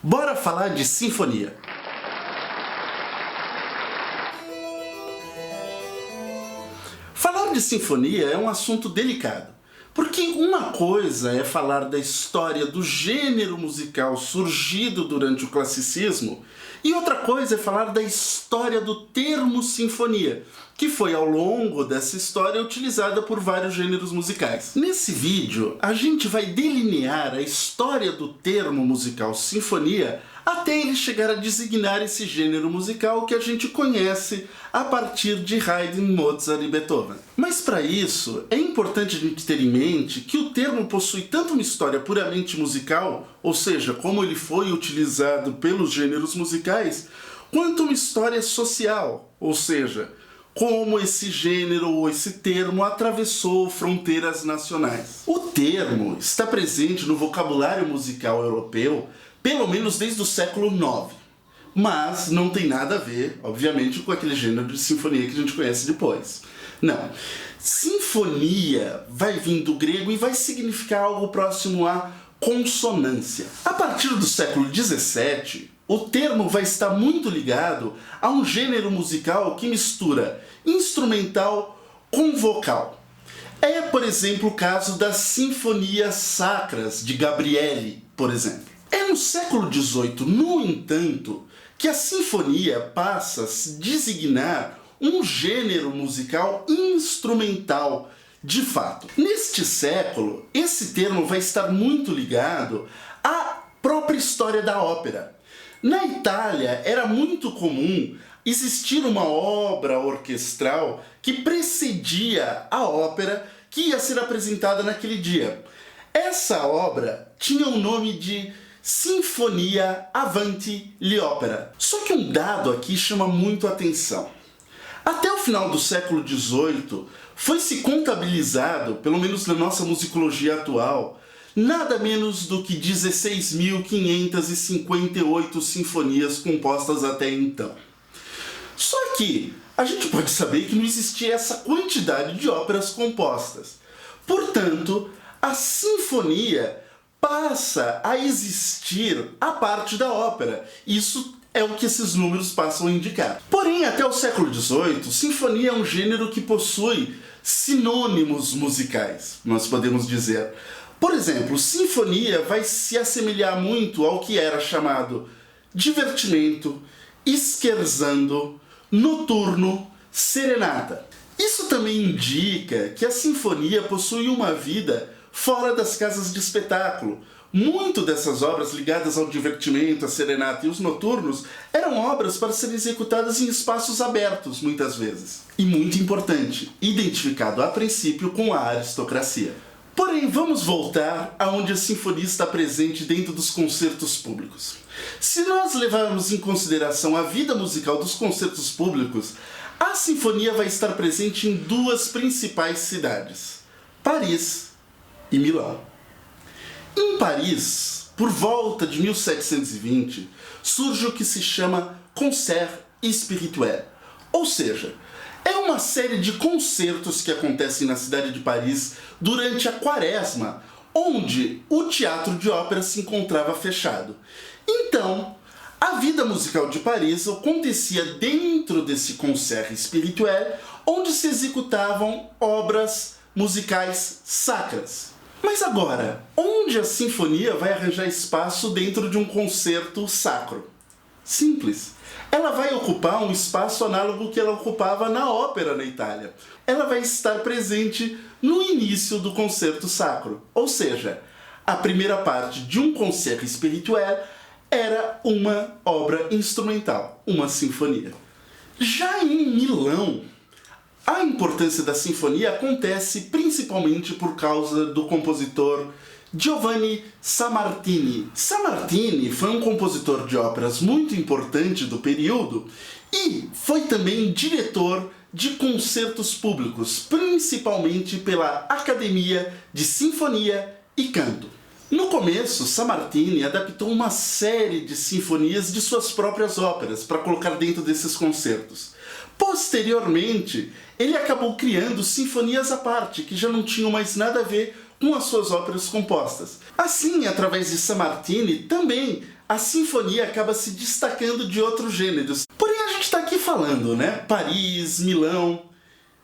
Bora falar de sinfonia. Falar de sinfonia é um assunto delicado, porque uma coisa é falar da história do gênero musical surgido durante o classicismo e outra coisa é falar da história do termo sinfonia, que foi ao longo dessa história utilizada por vários gêneros musicais. Nesse vídeo, a gente vai delinear a história do termo musical sinfonia até ele chegar a designar esse gênero musical que a gente conhece a partir de Haydn, Mozart e Beethoven. Mas para isso, é importante a gente ter em mente que o termo possui tanto uma história puramente musical, ou seja, como ele foi utilizado pelos gêneros musicais, quanto uma história social, ou seja, como esse gênero ou esse termo atravessou fronteiras nacionais. O termo está presente no vocabulário musical europeu pelo menos desde o século IX, mas não tem nada a ver, obviamente, com aquele gênero de sinfonia que a gente conhece depois. Não. Sinfonia vai vir do grego e vai significar algo próximo à consonância. A partir do século XVII, o termo vai estar muito ligado a um gênero musical que mistura instrumental com vocal. É, por exemplo, o caso das sinfonias sacras de Gabrieli, por exemplo. É no século XVIII, no entanto, que a sinfonia passa a se designar um gênero musical instrumental, de fato. Neste século, esse termo vai estar muito ligado à própria história da ópera. Na Itália, era muito comum existir uma obra orquestral que precedia a ópera que ia ser apresentada naquele dia. Essa obra tinha o nome de Sinfonia Avanti gli Opera. Só que um dado aqui chama muito a atenção. Até o final do século XVIII, foi-se contabilizado, pelo menos na nossa musicologia atual, nada menos do que 16.558 sinfonias compostas até então. Só que a gente pode saber que não existia essa quantidade de óperas compostas. Portanto, a sinfonia passa a existir a parte da ópera. Isso é o que esses números passam a indicar. Porém, até o século XVIII, sinfonia é um gênero que possui sinônimos musicais, nós podemos dizer. Por exemplo, sinfonia vai se assemelhar muito ao que era chamado divertimento, scherzando, noturno, serenata. Isso também indica que a sinfonia possui uma vida fora das casas de espetáculo. Muito dessas obras ligadas ao divertimento, a serenata e os noturnos eram obras para serem executadas em espaços abertos, muitas vezes. E muito importante, identificado a princípio com a aristocracia. Porém, vamos voltar aonde a sinfonia está presente dentro dos concertos públicos. Se nós levarmos em consideração a vida musical dos concertos públicos, a sinfonia vai estar presente em duas principais cidades: Paris e Milão. Em Paris, por volta de 1720, surge o que se chama Concert Spirituel, ou seja, é uma série de concertos que acontecem na cidade de Paris durante a Quaresma, onde o teatro de ópera se encontrava fechado. Então, a vida musical de Paris acontecia dentro desse Concert Spirituel, onde se executavam obras musicais sacras. Mas agora, onde a sinfonia vai arranjar espaço dentro de um concerto sacro? Simples. Ela vai ocupar um espaço análogo que ela ocupava na ópera na Itália. Ela vai estar presente no início do concerto sacro. Ou seja, a primeira parte de um concerto spirituel era uma obra instrumental, uma sinfonia. Já em Milão, a importância da sinfonia acontece principalmente por causa do compositor Giovanni Sammartini. Sammartini foi um compositor de óperas muito importante do período e foi também diretor de concertos públicos, principalmente pela Academia de Sinfonia e Canto. No começo, Sammartini adaptou uma série de sinfonias de suas próprias óperas para colocar dentro desses concertos. Posteriormente, ele acabou criando sinfonias à parte, que já não tinham mais nada a ver com as suas óperas compostas. Assim, através de Sammartini, também a sinfonia acaba se destacando de outros gêneros. Porém, a gente está aqui falando, né? Paris, Milão.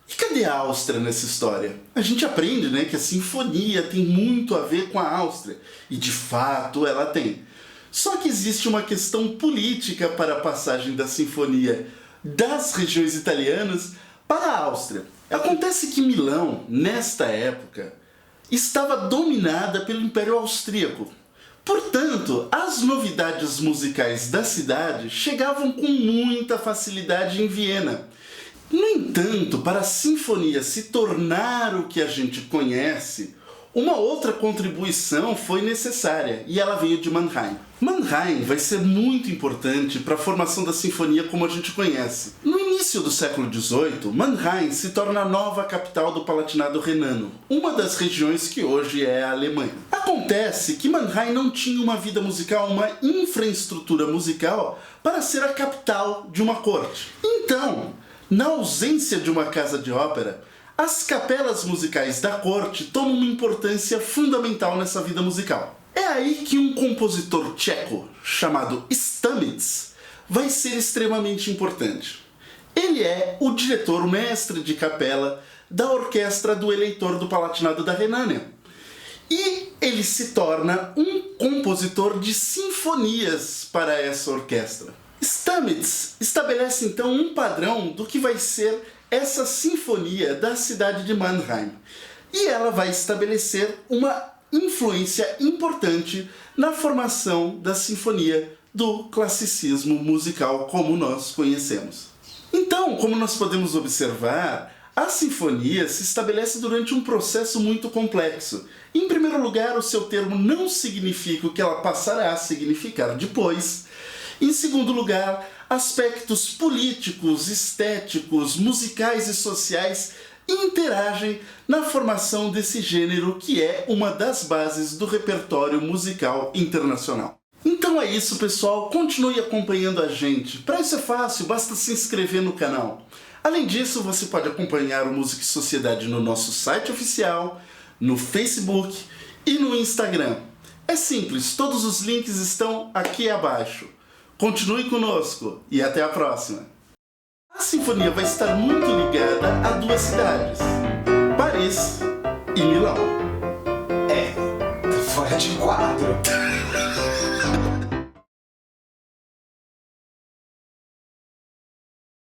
E cadê a Áustria nessa história? A gente aprende, né, que a sinfonia tem muito a ver com a Áustria. E de fato ela tem. Só que existe uma questão política para a passagem da sinfonia das regiões italianas para a Áustria. Acontece que Milão, nesta época, estava dominada pelo Império Austríaco. Portanto, as novidades musicais da cidade chegavam com muita facilidade em Viena. No entanto, para a sinfonia se tornar o que a gente conhece, uma outra contribuição foi necessária, e ela veio de Mannheim. Mannheim vai ser muito importante para a formação da sinfonia como a gente conhece. No início do século XVIII, Mannheim se torna a nova capital do Palatinado Renano, uma das regiões que hoje é a Alemanha. Acontece que Mannheim não tinha uma vida musical, uma infraestrutura musical para ser a capital de uma corte. Então, na ausência de uma casa de ópera, as capelas musicais da corte tomam uma importância fundamental nessa vida musical. É aí que um compositor tcheco chamado Stamitz vai ser extremamente importante. Ele é o diretor, o mestre de capela da orquestra do eleitor do Palatinado da Renânia. E ele se torna um compositor de sinfonias para essa orquestra. Stamitz estabelece então um padrão do que vai ser essa sinfonia da cidade de Mannheim. E ela vai estabelecer uma influência importante na formação da sinfonia do classicismo musical como nós conhecemos. Então, como nós podemos observar, a sinfonia se estabelece durante um processo muito complexo. Em primeiro lugar, o seu termo não significa o que ela passará a significar depois. Em segundo lugar, aspectos políticos, estéticos, musicais e sociais interagem na formação desse gênero que é uma das bases do repertório musical internacional. Então é isso, pessoal. Continue acompanhando a gente. Para isso é fácil, basta se inscrever no canal. Além disso, você pode acompanhar o Música e Sociedade no nosso site oficial, no Facebook e no Instagram. É simples, todos os links estão aqui abaixo. Continue conosco e até a próxima! A sinfonia vai estar muito ligada a duas cidades, Paris e Milão. Fora de quadro.